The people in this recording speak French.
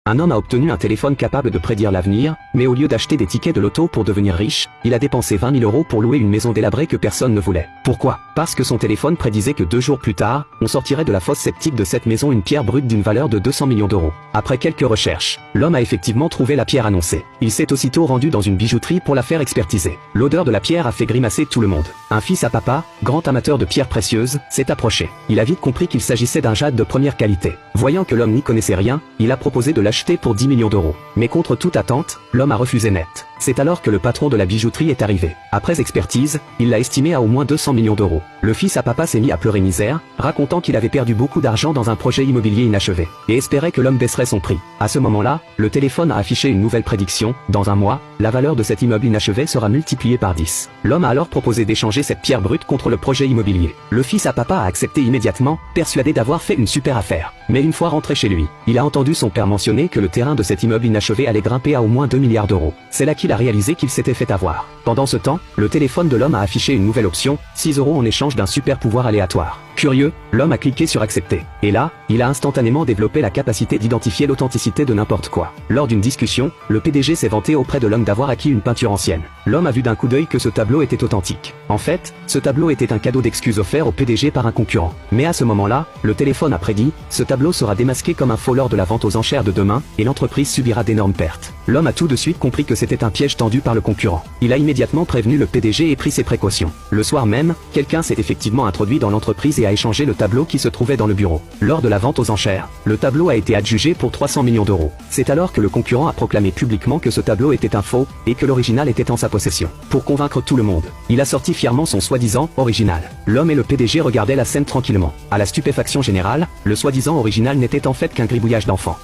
Un homme a obtenu un téléphone capable de prédire l'avenir, mais au lieu d'acheter des tickets de loto pour devenir riche, il a dépensé 20 000 € pour louer une maison délabrée que personne ne voulait. Pourquoi? Parce que son téléphone prédisait que 2 jours plus tard, on sortirait de la fosse septique de cette maison une pierre brute d'une valeur de 200 millions d'euros. Après quelques recherches, l'homme a effectivement trouvé la pierre annoncée. Il s'est aussitôt rendu dans une bijouterie pour la faire expertiser. L'odeur de la pierre a fait grimacer tout le monde. Un fils à papa, grand amateur de pierres précieuses, s'est approché. Il a vite compris qu'il s'agissait d'un jade de première qualité. Voyant que l'homme n'y connaissait rien, il a proposé de l'acheter pour 10 millions d'euros. Mais contre toute attente, l'homme a refusé net. C'est alors que le patron de la bijouterie est arrivé. Après expertise, il l'a estimé à au moins 200 millions d'euros. Le fils à papa s'est mis à pleurer misère, racontant qu'il avait perdu beaucoup d'argent dans un projet immobilier inachevé, et espérait que l'homme baisserait son prix. À ce moment-là, le téléphone a affiché une nouvelle prédiction: dans un mois, la valeur de cet immeuble inachevé sera multipliée par 10. L'homme a alors proposé d'échanger cette pierre brute contre le projet immobilier. Le fils à papa a accepté immédiatement, persuadé d'avoir fait une super affaire. Mais une fois rentré chez lui, il a entendu son père mentionner que le terrain de cet immeuble inachevé allait grimper à au moins 2 milliards d'euros. C'est là qu'il a réalisé qu'il s'était fait avoir. Pendant ce temps, le téléphone de l'homme a affiché une nouvelle option, 6 € en échange d'un super pouvoir aléatoire. Curieux, l'homme a cliqué sur accepter. Et là, il a instantanément développé la capacité d'identifier l'authenticité de n'importe quoi. Lors d'une discussion, le PDG s'est vanté auprès de l'homme d'avoir acquis une peinture ancienne. L'homme a vu d'un coup d'œil que ce tableau était authentique. En fait, ce tableau était un cadeau d'excuse offert au PDG par un concurrent. Mais à ce moment-là, le téléphone a prédit, ce tableau sera démasqué comme un faux lors de la vente aux enchères de demain, et l'entreprise subira d'énormes pertes. L'homme a tout de suite compris que c'était un piège tendu par le concurrent. Il a immédiatement prévenu le PDG et pris ses précautions. Le soir même, quelqu'un s'est effectivement introduit dans l'entreprise et a échangé le tableau qui se trouvait dans le bureau. Lors de la vente aux enchères, le tableau a été adjugé pour 300 millions d'euros. C'est alors que le concurrent a proclamé publiquement que ce tableau était un faux, et que l'original était en sa possession. Pour convaincre tout le monde, il a sorti fièrement son soi-disant original. L'homme et le PDG regardaient la scène tranquillement. À la stupéfaction générale, le soi-disant original n'était en fait qu'un gribouillage d'enfant.